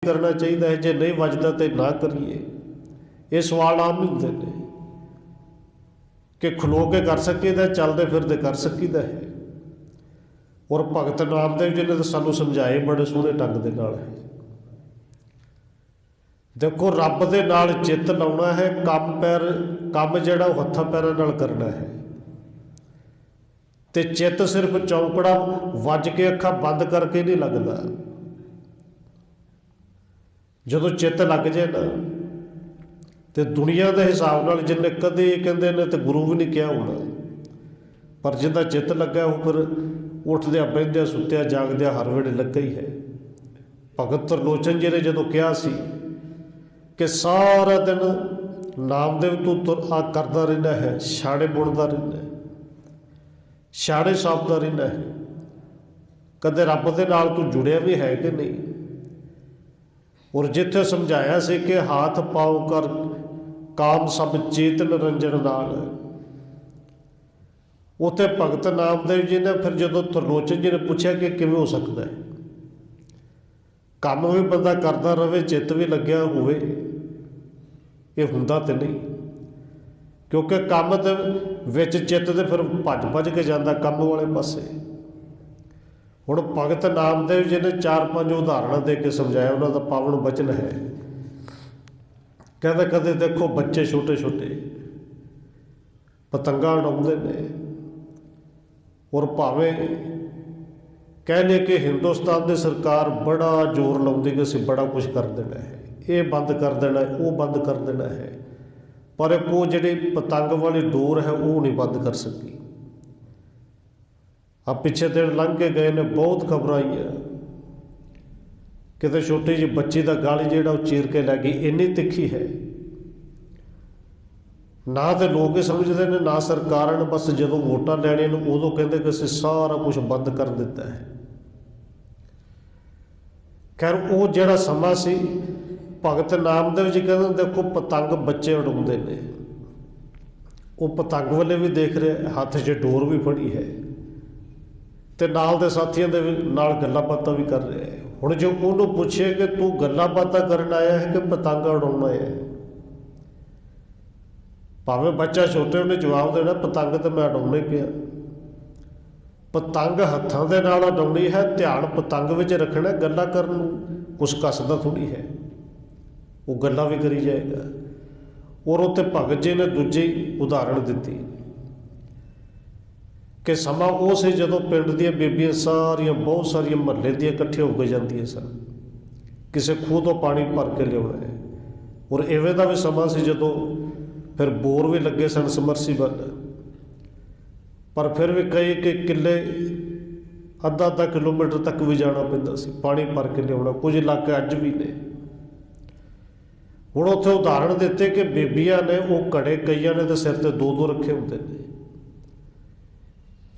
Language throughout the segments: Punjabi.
करना चाहिए है, जे नहीं वजदा तो ना करिए। ये सवाल आम ही होंगे ने कि खलो के कर सकीदा, चलते फिरते कर सकीदा है। और भगत नामदेव जी ने तो सानू समझाए बड़े सोहने ढंग के नाल है। देखो रब दे नाल चित लाउणा है, काम जिहड़ा वो हत्थां पैरां नाल करना है। ते चित सिर्फ चौंकड़ा वज के अखां बंद करके नहीं लगता। जदों चित लग जाए ना तो दुनिया के हिसाब नाल जिन्ने कदे कहते ने तो गुरु भी नहीं कहा होना, पर जिंदा चित लगा वो फिर उठद्या बहिंद्या सुत्या जागद्या हर वेले लगा ही है। भगत त्रिलोचन जी ने जदों कहा सी कि सारा दिन नामदेव तू आ करता रहना है, छाड़े बुनता रहना है, छाड़े सापता रहना है, कदे रब दे नाल तू जुड़िया भी है कि नहीं। और जिथे समझाया से कि हाथ पाओ कर काम सब चेत निरंजन नाल, उत्थे भगत नामदेव जी ने फिर जो त्रिलोचन जी ने पूछा कि किवें हो सकता है, काम भी बंदा करता रहे चित भी लग्या होवे, ये हुंदा ते नहीं। क्योंकि काम दे विच चित ते फिर भज भज के जांदा काम वाले पासे। हुण भगत नामदेव जी ने 4-5 उदाहरण दे के समझाया, उन्होंने पावन वचन है। कहते कदे देखो बच्चे छोटे छोटे पतंगा उड़ाउंदे ने, और भावें कह लिया कि हिंदुस्तान की सरकार बड़ा जोर लाउंदी कि असीं बड़ा कुछ कर देना है, ये बंद कर देना है, वो बंद कर देना है, पर एक वो जिहड़ी पतंग वाली डोर है वो नहीं बंद कर सकी। अब पिछले दिन लंघ के गए ने बहुत खबर आई है, कितने छोटी जी बच्ची का गल जिहड़ा चीर के लै गई, इन्नी तिखी है। ना तो लोग ही समझते हैं ना सरकार ने, बस जो वोटां लैणियां उदों कहते कि असीं सारा कुछ बंद कर दिता है। खैर वो जिहड़ा समा सी, भगत नामदेव जी कहते देखो पतंग बच्चे उड़ाउंदे ने, वो पतंग वाले भी देख रहे, हाथ 'च डोर भी फड़ी है, तो नाल दे साथियों के नाल गल्लां बातां भी कर रहे हैं। हुण जो उन्होंने पूछे कि तू गल्लां बातां करन आया है कि पतंग उड़ाउणा है, भावें बच्चा छोटे उन्हें जवाब देना पतंग तो मैं उड़ाउणा ही पिया। पतंग हत्थां दे नाल उड़ाउणी है, ध्यान पतंग विच रखना, गल्लां करन नूं कुछ कसदा थोड़ी है, वो गल्लां भी करी जाएगा। और उत्ते भगत जी ने दूजी उदाहरण दिती कि समा वो से जदों पिंड दीयां बीबियां सारियां बहुत सारियां महल्ले दीयां इकट्ठियां हो के जांदियां सन, किसी खूह तो पानी भर के लियाउणा है। और इवें दा भी समा सी जदों फिर बोर भी लगे सन समरसीबल, पर फिर भी कई किले अद्धा किलोमीटर तक भी जाना पैंदा सी पानी भर के लियाउणा। कुछ इलाके अज भी ने। हुण उत्थे उदाहरण दिते कि बीबियां ने वो घड़े कईयां ने तो सिर ते 2-2 रखे हुंदे ने,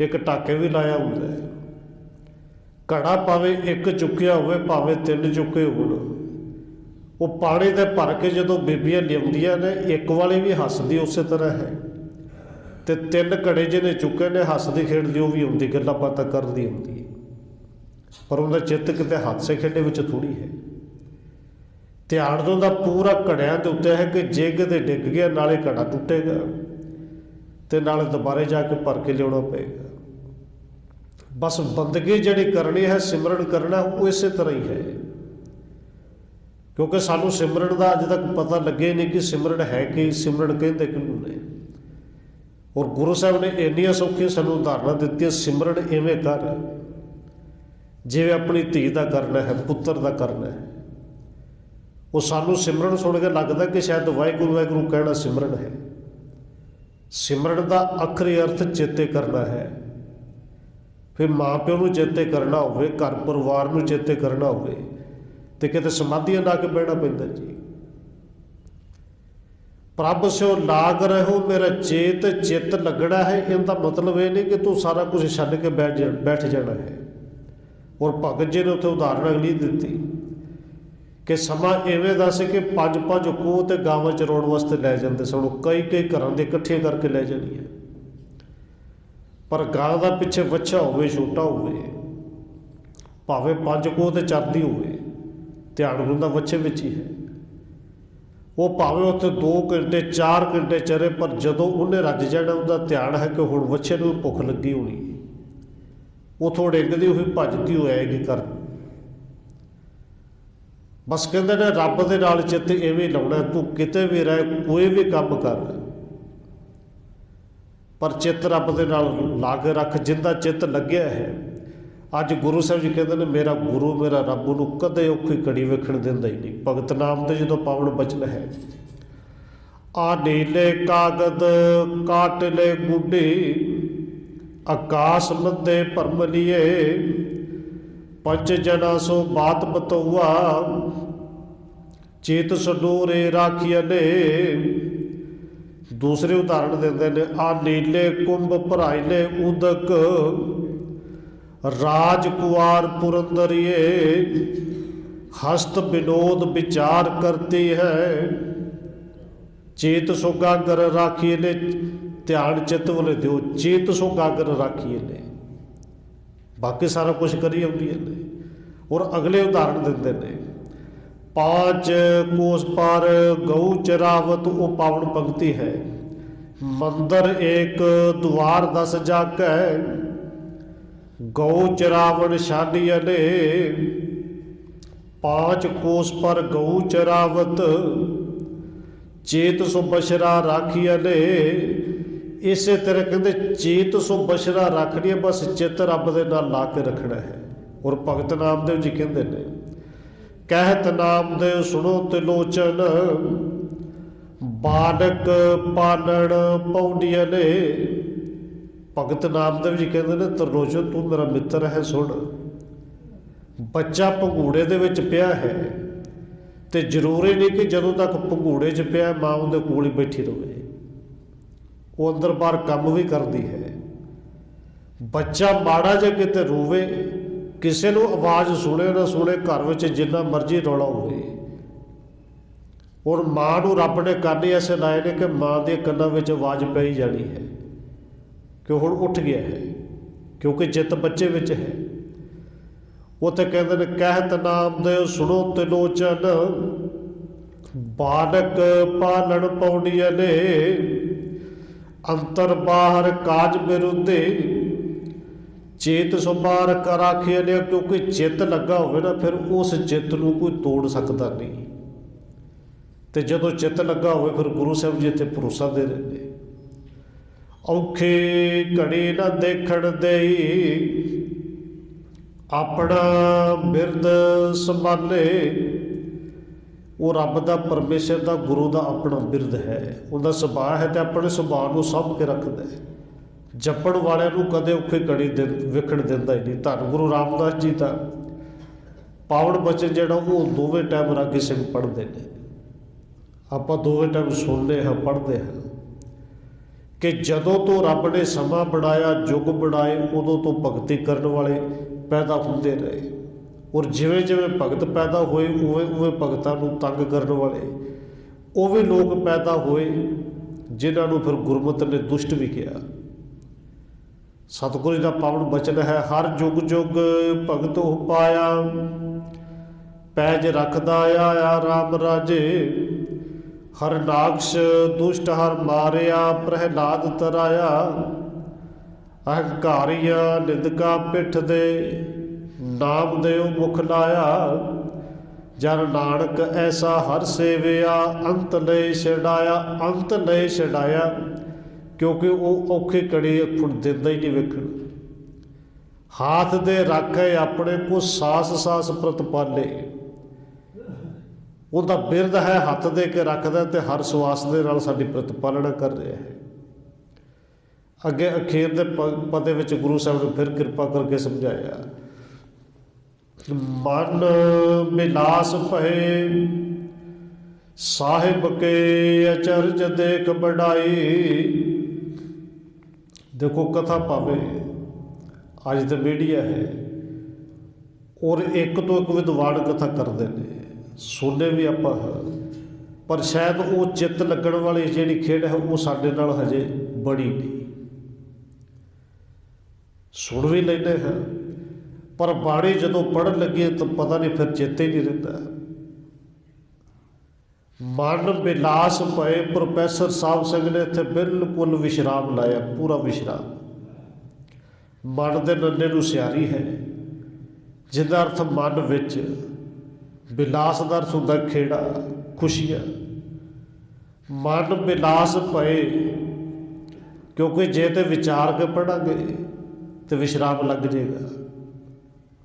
एक टाके भी लाया हुंदा है। घड़ा भावें एक चुक्या होवे भावें 3 चुके होण, वो पानी दे भर के जदों बीबियां लियाउंदियां ने, एक वाली भी हसदी उस तरह है, तो 3 घड़े जिन्हें चुके ने हसदी खेडदी वो भी आउंदी, गल्लां बातां करदी आउंदी, पर उनका चित्त किते हादसे खेडे विच थोड़ी है। ध्यान तो उनका पूरा घड़ियां के उत्ते है कि जे किते डिग गया नाले घड़ा टुटेगा तो नाले दोबारे जाके भर के लियाउणा पेगा। बस बंदगी जिहड़ी करनी है, सिमरन करना, वो इस तरह ही है। क्योंकि सानू सिमरन का अज तक पता लगे नहीं कि सिमरन है कि, सिमरन कहते किहनूं ने। और गुरु साहब ने इन्नियां सौखियां सानू उदाहरण दित्तियां, सिमरन इवें कर जिवें अपनी धी का करना है, पुत्र का करना है। वो सानू सिमरन सुन के लगता कि शायद वाहिगुरू वाहिगुरू कहना सिमरन है। सिमरन का आखिरी अर्थ चेते करना है। फिर माँ प्यो नूं चेते करना होवे, घर परिवार नूं चेते करना होवे, तो किते समाधियां ला के बहना पैंदा जी। प्रभ स्यो लाग रहो मेरा चेत, चित लगना है, इनका मतलब ये नहीं कि तू सारा कुछ छड्ड के बैठ जाना है। और भगत जी ने उत्थे उदाहरण अगली दी कि समा इवें दा सी कि 5-5 खूह ते गावां चराउण वास्ते लै जांदे सन, कई घरां दे इकट्ठे करके लै जाणीआं, पर गां दा पिछे बच्चा होवे छोटा होवे, भावें 5 खूह ते चरदी होवे, ਧਿਆਨ ਗੁਰੂ ਦਾ ਵੱਛੇ ਵਿੱਚ ਹੀ ਹੈ। ਉਹ ਭਾਵੇਂ ਉੱਥੇ 2 ਘੰਟੇ 4 ਘੰਟੇ ਚਰੇ, ਪਰ ਜਦੋਂ ਉਹਨੇ ਰੱਜ ਜਾਣਾ ਉਹਦਾ ਧਿਆਨ ਹੈ ਕਿ ਹੁਣ ਵੱਛੇ ਨੂੰ ਭੁੱਖ ਲੱਗੀ ਹੋਣੀ, ਉਥੋਂ ਡਿੱਗਦੀ ਹੋਈ ਭੱਜਦੀ ਹੋਈ ਆਏਗੀ ਘਰ। ਬਸ ਕਹਿੰਦੇ ਨੇ ਰੱਬ ਦੇ ਨਾਲ ਚਿੱਤ ਇਵੇਂ ਲਾਉਣਾ, ਤੂੰ ਕਿਤੇ ਵੀ ਰਹਿ, ਕੋਈ ਵੀ ਕੰਮ ਕਰ, ਪਰ ਚਿੱਤ ਰੱਬ ਦੇ ਨਾਲ ਲਾ ਕੇ ਰੱਖ। ਜਿੰਦਾ ਚਿੱਤ ਲੱਗਿਆ ਹੈ, ਅੱਜ ਗੁਰੂ ਸਾਹਿਬ ਜੀ ਕਹਿੰਦੇ ਨੇ ਮੇਰਾ ਗੁਰੂ ਮੇਰਾ ਰੱਬ ਨੂੰ ਕਦੇ ਔਖੀ ਘੜੀ ਵੇਖਣ ਦਿੰਦਾ ਹੀ ਨਹੀਂ। ਭਗਤ ਨਾਮ ਦੇ ਜਦੋਂ ਪਾਵਨ ਬਚਨ ਹੈ, ਆ ਨੀਲੇ ਕਾਗਦ ਕਾਟ ਲੈ ਗੁੱਡੀ, ਆਕਾਸ਼ ਮੱਧੇ ਭਰਮ ਲੀਏ, ਪੰਜ ਜਨਾ ਸੋ ਬਾਤ ਬਤਉਆ, ਚੇਤ ਸਡੋਰੇ ਰਾਖੀਏ ਨੇ। ਦੂਸਰੇ ਉਦਾਹਰਣ ਦਿੰਦੇ ਨੇ, ਆ ਨੀਲੇ ਕੁੰਭ ਭਰਾਇਲੇ ਉਦਕ, ਰਾਜ ਕੁਆਰ ਪੁਰੰਦਰੀਏ, ਹਸਤ ਵਿਨੋਦ ਵਿਚਾਰ ਕਰਤੀ ਹੈ, ਚੇਤ ਸੁਗਾਗਰ ਰਾਖੀਏ ਨੇ। ਧਿਆਨ ਚਿੱਤ ਵਾਲੇ ਦਿਓ, ਚੇਤ ਸੁਗਾਗਰ ਰਾਖੀਏ ਨੇ, ਬਾਕੀ ਸਾਰਾ ਕੁਝ ਕਰੀ ਆਉਂਦੀਆਂ ਨੇ। ਔਰ ਅਗਲੇ ਉਦਾਹਰਣ ਦਿੰਦੇ ਨੇ, 5 ਕੋਸ ਪਰ ਗਊ ਚਰਾਵਤ, ਉਹ ਪਾਵਨ ਪੰਕਤੀ ਹੈ। ਮੰਦਰ ਏਕ ਦੁਆਰ 10 ਜਾਕੈ, ਗਊ ਚਰਾਵਣ ਛਾਡੀਏ ਨੇ। 5 ਕੋਸ ਪਰ ਗਊ ਚਰਾਵਤ, ਚੇਤ ਸੋ ਬਸ਼ਰਾ ਰਾਖੀਏ ਨੇ। ਇਸੇ ਤਰ੍ਹਾਂ ਕਹਿੰਦੇ ਚੇਤ ਸੋ ਬਸ਼ਰਾ ਰੱਖਣੀ ਹੈ, ਬਸ ਚਿੱਤ ਰੱਬ ਦੇ ਨਾਲ ਲਾ ਕੇ ਰੱਖਣਾ ਹੈ। ਔਰ ਭਗਤ ਨਾਮਦੇਵ ਜੀ ਕਹਿੰਦੇ ਨੇ, ਕਹਿਤ ਨਾਮਦੇਵ ਸੁਣੋ ਤਿਲੋਚਨ, ਬਾਲਕ ਪਾਲਣ ਪੌਂਡੀਆਂ ਨੇ। ਭਗਤ ਨਾਮਦੇਵ ਜੀ ਕਹਿੰਦੇ ਨੇ, ਤਿਰਲੋਚਨ ਤੂੰ ਮੇਰਾ ਮਿੱਤਰ ਹੈ, ਸੁਣ। ਬੱਚਾ ਭੰਗੂੜੇ ਦੇ ਵਿੱਚ ਪਿਆ ਹੈ, ਤੇ ਜ਼ਰੂਰੀ ਨਹੀਂ ਕਿ ਜਦੋਂ ਤੱਕ ਭੰਗੂੜੇ 'ਚ ਪਿਆ ਮਾਂ ਉਹਦੇ ਕੋਲ ਹੀ ਬੈਠੀ ਰਹੇ, ਉਹ ਅੰਦਰ ਬਾਹਰ ਕੰਮ ਵੀ ਕਰਦੀ ਹੈ। ਬੱਚਾ ਮਾੜਾ ਜਿਹਾ ਕਿਤੇ ਰੋਵੇ, ਕਿਸੇ ਨੂੰ ਆਵਾਜ਼ ਸੁਣੇ ਨਾ ਸੁਣੇ, ਘਰ ਵਿੱਚ ਜਿੰਨਾ ਮਰਜ਼ੀ ਰੌਲਾ ਹੋਵੇ, ਔਰ ਮਾਂ ਨੂੰ ਰੱਬ ਨੇ ਕੰਨ ਐਸੇ ਲਾਏ ਨੇ ਕਿ ਮਾਂ ਦੇ ਕੰਨਾਂ ਵਿੱਚ ਆਵਾਜ਼ ਪਈ ਜਾਣੀ ਹੈ ਕਿ ਹੁਣ ਉੱਠ ਗਿਆ ਹੈ, ਕਿਉਂਕਿ ਜਿੱਤ ਬੱਚੇ ਵਿੱਚ ਹੈ। ਉੱਥੇ ਕਹਿੰਦੇ ਨੇ, ਕਹਿਤ ਨਾਮਦੇਵ ਸੁਣੋ ਤਿਲੋਚਨ, ਬਾਲਕ ਪਾਲਣ ਪੌਂਡੀਆਂ ਨੇ। ਅੰਤਰ ਬਾਹਰ ਕਾਜ ਵਿਰੁੱਧੇ, ਚੇਤ ਸੋ ਬਾਹਰ ਰਾਖੀਏ ਨੇ। ਕਿਉਂਕਿ ਚਿੱਤ ਲੱਗਾ ਹੋਵੇ ਨਾ, ਫਿਰ ਉਸ ਚਿੱਤ ਨੂੰ ਕੋਈ ਤੋੜ ਸਕਦਾ ਨਹੀਂ। ਤੇ ਜਦੋਂ ਚਿੱਤ ਲੱਗਾ ਹੋਵੇ, ਫਿਰ ਗੁਰੂ ਸਾਹਿਬ ਜੀ ਇੱਥੇ ਭਰੋਸਾ ਦੇ ਰਹੇ ਨੇ, ਔਖੀ ਘੜੀ ਨਾ ਦੇਖਣ ਦੇਈ, ਆਪਣਾ ਬਿਰਦ ਸੰਭਾਲੇ। ਉਹ ਰੱਬ ਦਾ, ਪਰਮੇਸ਼ਰ ਦਾ, ਗੁਰੂ ਦਾ ਆਪਣਾ ਬਿਰਦ ਹੈ, ਉਹਦਾ ਸੁਭਾਅ ਹੈ, ਤੇ ਆਪਣੇ ਸੁਭਾਅ ਨੂੰ ਸਾਂਭ ਕੇ ਰੱਖਦਾ ਹੈ। ਜਪਣ ਵਾਲਿਆਂ ਨੂੰ ਕਦੇ ਔਖੀ ਘੜੀ ਵੇਖਣ ਦਿੰਦਾ ਹੀ ਨਹੀਂ। ਧੰਨ ਗੁਰੂ ਰਾਮਦਾਸ ਜੀ ਦਾ ਪਾਵਨ ਬਚਨ ਜਿਹੜਾ, ਉਹ ਦੋਵੇਂ ਟਾਈਮ ਰਾਗੀ ਸਿੰਘ ਪੜ੍ਹਦੇ ਨੇ। ਆਪਾਂ ਦੋਵੇਂ ਟਾਈਮ ਸੁਣਦੇ ਹਾਂ, ਪੜ੍ਹਦੇ ਹਾਂ ਕਿ ਜਦੋਂ ਤੋਂ ਰੱਬ ਨੇ ਸਮਾਂ ਬਣਾਇਆ, ਯੁੱਗ ਬਣਾਏ, ਉਦੋਂ ਤੋਂ ਭਗਤੀ ਕਰਨ ਵਾਲੇ ਪੈਦਾ ਹੁੰਦੇ ਰਹੇ। ਔਰ ਜਿਵੇਂ ਜਿਵੇਂ ਭਗਤ ਪੈਦਾ ਹੋਏ, ਉਵੇਂ ਉਵੇਂ ਭਗਤਾਂ ਨੂੰ ਤੰਗ ਕਰਨ ਵਾਲੇ ਉਹ ਵੀ ਲੋਕ ਪੈਦਾ ਹੋਏ, ਜਿਨ੍ਹਾਂ ਨੂੰ ਫਿਰ ਗੁਰਮਤਿ ਨੇ ਦੁਸ਼ਟ ਵੀ ਕਿਹਾ। ਸਤਿਗੁਰੂ ਜੀ ਦਾ ਪਾਵਨ ਬਚਨ ਹੈ, ਹਰ ਜੁਗ ਜੁਗ ਭਗਤ ਹੋ ਪਾਇਆ, ਪੈਜ ਰੱਖਦਾ ਆਇਆ ਰਾਮ ਰਾਜੇ। ਹਰ ਨਾਕਸ਼ ਦੁਸ਼ਟ ਹਰ ਮਾਰਿਆ, ਪ੍ਰਹਿਲਾਦ ਤਰਾਇਆ। ਅਹੰਕਾਰੀਆਂ ਨਿੰਦਕਾ ਪਿੱਠ ਦੇ, ਨਾਮਦੇਵ ਮੁਖ ਲਾਇਆ। ਜਨ ਨਾਨਕ ਐਸਾ ਹਰ ਸੇਵਿਆ, ਅੰਤ ਲੈ ਛਡਾਇਆ। ਅੰਤ ਲੈ ਛਡਾਇਆ, ਕਿਉਂਕਿ ਉਹ ਔਖੇ ਘੜੀ ਹੁਣ ਦਿੰਦਾ ਹੀ ਨਹੀਂ ਵੇਖਣ। ਹਾਥ ਦੇ ਰਾਖੇ ਆਪਣੇ ਕੋ ਸਾਸ ਸਾਸ ਪ੍ਰਤਪਾਲੇ। ਉਹਦਾ ਬਿਰਦ ਹੈ, ਹੱਥ ਦੇ ਕੇ ਰੱਖਦਾ, ਤੇ ਹਰ ਸਵਾਸ ਦੇ ਨਾਲ ਸਾਡੀ ਪ੍ਰਤਪਾਲਣਾ ਕਰ ਰਿਹਾ ਹੈ। ਅੱਗੇ ਅਖੀਰ ਦੇ ਪਦੇ ਵਿੱਚ ਗੁਰੂ ਸਾਹਿਬ ਨੇ ਫਿਰ ਕਿਰਪਾ ਕਰਕੇ ਸਮਝਾਇਆ, ਮਨ ਬਿਲਾਸ ਭਏ, ਸਾਹਿਬ ਕੇ ਅਚਰਜ ਦੇਖ ਬੜਾਈ। ਦੇਖੋ ਕਥਾ ਭਾਵੇਂ ਅੱਜ ਤਾਂ ਮੀਡੀਆ ਹੈ, ਔਰ ਇੱਕ ਤੋਂ ਇੱਕ ਵਿਦਵਾਨ ਕਥਾ ਕਰਦੇ ਨੇ, ਸੁਣਦੇ ਵੀ ਆਪਾਂ ਹਾਂ, ਪਰ ਸ਼ਾਇਦ ਉਹ ਚਿੱਤ ਲੱਗਣ ਵਾਲੀ ਜਿਹੜੀ ਖੇਡ ਹੈ, ਉਹ ਸਾਡੇ ਨਾਲ ਹਜੇ ਬੜੀ ਨਹੀਂ। ਸੁਣ ਵੀ ਲੈਂਦੇ ਹਾਂ, ਪਰ ਬਾਣੀ ਜਦੋਂ ਪੜ੍ਹਨ ਲੱਗੇ ਤਾਂ ਪਤਾ ਨਹੀਂ, ਫਿਰ ਚੇਤੇ ਹੀ ਨਹੀਂ ਰਹਿੰਦਾ। ਮਨ ਬਿਲਾਸ ਭਏ। ਪ੍ਰੋਫੈਸਰ ਸਾਹਿਬ ਸਿੰਘ ਨੇ ਇੱਥੇ ਬਿਲਕੁਲ ਵਿਸ਼ਰਾਮ ਲਾਇਆ, ਪੂਰਾ ਵਿਸ਼ਰਾਮ। ਮਨ ਦੇ ਨੰਨੇ ਨੂੰ ਸਿਆਰੀ ਹੈ, ਜਿਹਦਾ ਅਰਥ ਮਨ ਵਿੱਚ, ਬਿਲਾਸ ਦਾ ਅਰਥ ਹੁੰਦਾ ਖੇੜਾ, ਖੁਸ਼ੀਆਂ। ਮਨ ਬਿਲਾਸ ਭਏ, ਕਿਉਂਕਿ ਜੇ ਤੇ ਵਿਚਾਰ ਕੇ ਪੜ੍ਹਾਂਗੇ ਤੇ ਵਿਸ਼ਰਾਮ ਲੱਗ ਜਾਏਗਾ।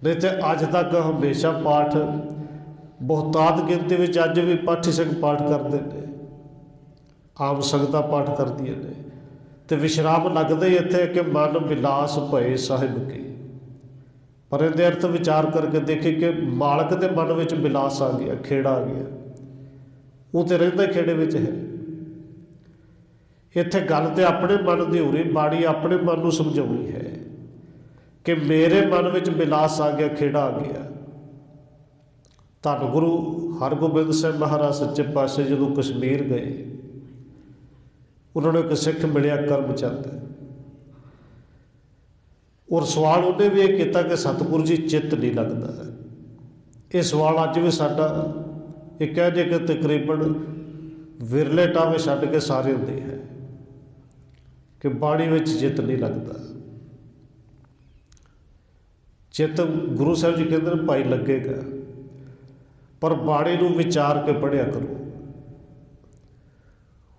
ਨਹੀਂ ਤੇ ਅੱਜ ਤੱਕ ਹਮੇਸ਼ਾ ਪਾਠ, ਬਹੁਤਾਤ ਗਿਣਤੀ ਵਿੱਚ ਅੱਜ ਵੀ ਪਾਠੀ ਸਿੰਘ ਪਾਠ ਕਰਦੇ ਨੇ, ਆਮ ਸੰਗਤਾਂ ਪਾਠ ਕਰਦੀਆਂ ਨੇ, ਤੇ ਵਿਸ਼ਰਾਮ ਲੱਗਦਾ ਹੀ ਇੱਥੇ ਕਿ ਮਨ ਬਿਲਾਸ ਭਏ ਸਾਹਿਬ ਕੀ। ਪਰ ਇਹਦੇ ਅਰਥ ਵਿਚਾਰ ਕਰਕੇ ਦੇਖੇ ਕਿ ਮਾਲਕ ਦੇ ਮਨ ਵਿੱਚ ਬਿਲਾਸ ਆ ਗਿਆ, ਖੇੜਾ ਆ ਗਿਆ, ਉਹ ਤੇ ਰਹਿੰਦਾ ਖੇੜੇ ਵਿੱਚ ਹੈ। ਇੱਥੇ ਗੱਲ ਤੇ ਆਪਣੇ ਮਨ ਦੀ ਹੋ ਰਹੀ, ਬਾਣੀ ਆਪਣੇ ਮਨ ਨੂੰ ਸਮਝਾਉਣੀ ਹੈ ਕਿ ਮੇਰੇ ਮਨ ਵਿੱਚ ਬਿਲਾਸ ਆ ਗਿਆ, ਖੇੜਾ ਆ ਗਿਆ। ਧੰਨ ਗੁਰੂ ਹਰਗੋਬਿੰਦ ਸਾਹਿਬ ਮਹਾਰਾਜ ਸੱਚੇ ਪਾਤਸ਼ਾਹ ਜਦੋਂ ਕਸ਼ਮੀਰ ਗਏ, ਉਹਨਾਂ ਨੂੰ ਇੱਕ ਸਿੱਖ ਮਿਲਿਆ ਕਰਮਚੰਦ, ਔਰ ਸਵਾਲ ਉਹਨੇ ਵੀ ਇਹ ਕੀਤਾ ਕਿ ਸਤਿਗੁਰੂ ਜੀ ਚਿੱਤ ਨਹੀਂ ਲੱਗਦਾ। ਇਹ ਸਵਾਲ ਅੱਜ ਵੀ ਸਾਡਾ, ਇਹ ਕਹਿ ਜੇ ਕਿ ਤਕਰੀਬਨ ਵਿਰਲੇ ਟਾਵੇਂ ਛੱਡ ਕੇ ਸਾਰੇ ਹੁੰਦੇ ਹੈ ਕਿ ਬਾਣੀ ਵਿੱਚ ਚਿੱਤ ਨਹੀਂ ਲੱਗਦਾ। ਚਿੱਤ ਗੁਰੂ ਸਾਹਿਬ ਜੀ ਕਹਿੰਦੇ ਨੇ ਭਾਈ ਲੱਗੇਗਾ, ਪਰ ਬਾਣੀ ਨੂੰ ਵਿਚਾਰ ਕੇ ਪੜ੍ਹਿਆ ਕਰੋ।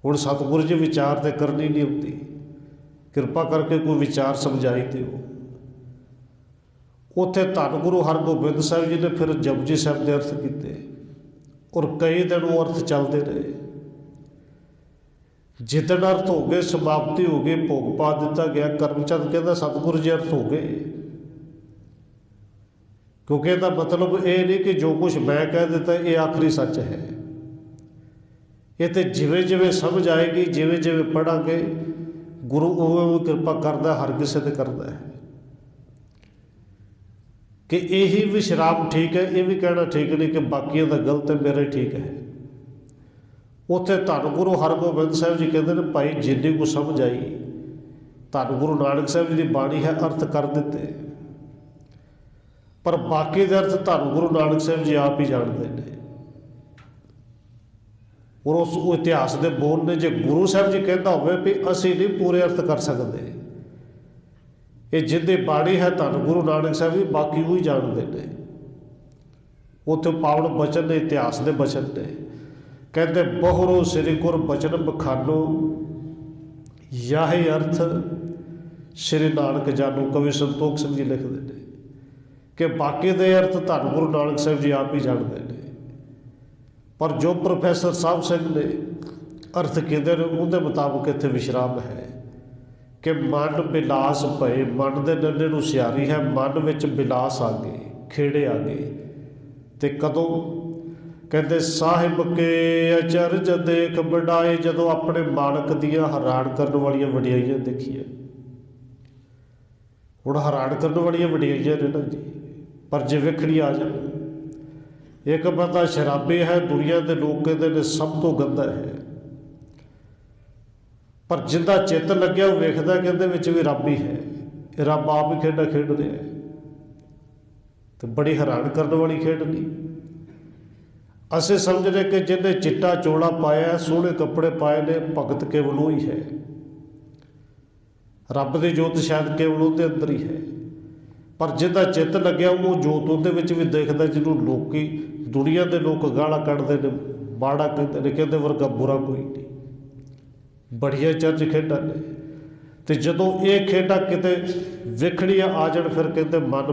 ਹੁਣ ਸਤਿਗੁਰੂ ਜੀ ਵਿਚਾਰ ਤੇ ਕਰਨੀ ਨਹੀਂ ਹੁੰਦੀ, ਕਿਰਪਾ ਕਰਕੇ ਕੋਈ ਵਿਚਾਰ ਸਮਝਾਈ ਦਿਓ। ਉੱਥੇ ਧੰਨ ਗੁਰੂ ਹਰਗੋਬਿੰਦ ਸਾਹਿਬ ਜੀ ਨੇ ਫਿਰ ਜਪਜੀ ਸਾਹਿਬ ਦੇ ਅਰਥ ਕੀਤੇ, ਔਰ ਕਈ ਦਿਨ ਉਹ ਅਰਥ ਚੱਲਦੇ ਰਹੇ। ਜਿੱਦਣ ਅਰਥ ਹੋ ਗਏ, ਸਮਾਪਤੀ ਹੋ ਗਈ, ਭੋਗ ਪਾ ਦਿੱਤਾ ਗਿਆ। ਕਰਮਚੰਦ ਕਹਿੰਦਾ ਸਤਿਗੁਰੂ ਜੀ ਅਰਥ ਹੋ ਗਏ, ਕਿਉਂਕਿ ਇਹਦਾ ਮਤਲਬ ਇਹ ਨਹੀਂ ਕਿ ਜੋ ਕੁਛ ਮੈਂ ਕਹਿ ਦਿੱਤਾ ਇਹ ਆਖਰੀ ਸੱਚ ਹੈ। ਇਹ ਤੇ ਜਿਵੇਂ ਜਿਵੇਂ ਸਮਝ ਆਏਗੀ, ਜਿਵੇਂ ਜਿਵੇਂ ਪੜ੍ਹਾਂਗੇ, ਗੁਰੂ ਉਵੇਂ ਕਿਰਪਾ ਕਰਦਾ, ਹਰ ਕਿਸੇ ਤੇ ਕਰਦਾ ਹੈ। ਕਿ ਇਹੀ ਵਿਸ਼ਰਾਮ ਠੀਕ ਹੈ, ਇਹ ਵੀ ਕਹਿਣਾ ਠੀਕ ਨਹੀਂ ਕਿ ਬਾਕੀਆਂ ਦਾ ਗਲਤ ਹੈ, ਮੇਰਾ ਹੀ ਠੀਕ ਹੈ। ਉੱਥੇ ਧੰਨ ਗੁਰੂ ਹਰਗੋਬਿੰਦ ਸਾਹਿਬ ਜੀ ਕਹਿੰਦੇ ਨੇ ਭਾਈ ਜਿੰਨੀ ਕੁ ਸਮਝ ਆਈ, ਧੰਨ ਗੁਰੂ ਨਾਨਕ ਸਾਹਿਬ ਜੀ ਦੀ ਬਾਣੀ ਹੈ, ਅਰਥ ਕਰ ਦਿੱਤੇ, ਪਰ ਬਾਕੀ ਦੇ ਅਰਥ ਧੰਨ ਗੁਰੂ ਨਾਨਕ ਸਾਹਿਬ ਜੀ ਆਪ ਹੀ ਜਾਣਦੇ ਨੇ। ਔਰ ਉਸ ਇਤਿਹਾਸ ਦੇ ਬੋਲ ਨੇ, ਜੇ ਗੁਰੂ ਸਾਹਿਬ ਜੀ ਕਹਿੰਦਾ ਹੋਵੇ ਵੀ ਅਸੀਂ ਨਹੀਂ ਪੂਰੇ ਅਰਥ ਕਰ ਸਕਦੇ, ਇਹ ਜਿਹਦੀ ਬਾਣੀ ਹੈ ਧੰਨ ਗੁਰੂ ਨਾਨਕ ਸਾਹਿਬ ਜੀ, ਬਾਕੀ ਉਹ ਹੀ ਜਾਣਦੇ ਨੇ। ਉੱਥੇ ਪਾਵਨ ਬਚਨ ਨੇ, ਇਤਿਹਾਸ ਦੇ ਬਚਨ ਨੇ, ਕਹਿੰਦੇ ਬਹੁਰੂ ਸ੍ਰੀ ਗੁਰ ਬਚਨ ਬਖਾਨੋ, ਯਾਹੇ ਅਰਥ ਸ੍ਰੀ ਨਾਨਕ ਜਾਨੋ। ਕਵੀ ਸੰਤੋਖ ਸਿੰਘ ਜੀ ਲਿਖਦੇ ਨੇ ਕਿ ਬਾਕੀ ਦੇ ਅਰਥ ਧੰਨ ਗੁਰੂ ਨਾਨਕ ਸਾਹਿਬ ਜੀ ਆਪ ਹੀ ਜਾਣਦੇ ਨੇ, ਪਰ ਜੋ ਪ੍ਰੋਫੈਸਰ ਸਾਹਿਬ ਸਿੰਘ ਨੇ ਅਰਥ ਕੀਤੇ ਨੇ ਉਹਦੇ ਮੁਤਾਬਕ ਇੱਥੇ ਵਿਸ਼ਰਾਮ ਹੈ ਕਿ ਮਨ ਬਿਲਾਸ ਭਏ। ਮਨ ਦੇ ਨੰਨੇ ਨੂੰ ਸਿਆਰੀ ਹੈ, ਮਨ ਵਿੱਚ ਬਿਲਾਸ ਆ ਗਏ, ਖੇੜੇ ਆ ਗਏ। ਤੇ ਕਦੋਂ? ਕਹਿੰਦੇ ਸਾਹਿਬ ਕੇ ਅਚਰਜ ਦੇਖ ਵਡਾਏ, ਜਦੋਂ ਆਪਣੇ ਮਾਲਕ ਦੀਆਂ ਹੈਰਾਨ ਕਰਨ ਵਾਲੀਆਂ ਵਡਿਆਈਆਂ ਦੇਖੀਆਂ। ਹੁਣ ਹੈਰਾਨ ਕਰਨ ਵਾਲੀਆਂ ਵਡਿਆਈਆਂ ਨੇ ਨਾ ਜੀ, ਪਰ ਜੇ ਵੇਖਣੀ ਆ ਜਾਵੇ, ਇੱਕ ਬੰਦਾ ਸ਼ਰਾਬੀ ਹੈ, ਦੁਨੀਆ ਦੇ ਲੋਕ ਕਹਿੰਦੇ ਨੇ ਸਭ ਤੋਂ ਗੰਦਾ ਹੈ, ਪਰ ਜਿੰਦਾ ਚਿੱਤ ਲੱਗਿਆ ਉਹ ਵੇਖਦਾ ਕਿ ਇਹਦੇ ਵਿੱਚ ਵੀ ਰੱਬ ਹੀ ਹੈ, ਇਹ ਰੱਬ ਆਪ ਹੀ ਖੇਡਾਂ ਖੇਡ ਰਿਹਾ ਹੈ। ਤੇ ਬੜੀ ਹੈਰਾਨ ਕਰਨ ਵਾਲੀ ਖੇਡ ਨਹੀਂ। ਅਸੀਂ ਸਮਝਦੇ ਕਿ ਜਿਹਨੇ ਚਿੱਟਾ ਚੋਲਾ ਪਾਇਆ, ਸੋਹਣੇ ਕੱਪੜੇ ਪਾਏ ਨੇ, ਭਗਤ ਕੇਵਲ ਉਹ ਹੀ ਹੈ, ਰੱਬ ਦੀ ਜੋਤ ਸ਼ਾਇਦ ਕੇਵਲ ਉਹਦੇ ਅੰਦਰ ਹੀ ਹੈ। ਪਰ ਜਿਹਦਾ ਚਿੱਤ ਲੱਗਿਆ ਉਹ ਜੋਤ ਉਹਦੇ ਵਿੱਚ ਵੀ ਦੇਖਦਾ, ਜਿਹਨੂੰ ਲੋਕੀ, ਦੁਨੀਆ ਦੇ ਲੋਕ ਗਾਲਾਂ ਕੱਢਦੇ ਨੇ, ਮਾੜਾ ਕਹਿੰਦੇ ਨੇ, ਕਹਿੰਦੇ ਵਰਗਾ ਬੁਰਾ ਕੋਈ ਨਹੀਂ। ਬੜੀਆਂ ਚਰਚ ਖੇਡਾਂ ਨੇ, ਤੇ ਜਦੋਂ ਇਹ ਖੇਡਾਂ ਕਿਤੇ ਵੇਖਣੀਆਂ ਆ ਜਾਣ, ਫਿਰ ਕਹਿੰਦੇ ਮਨ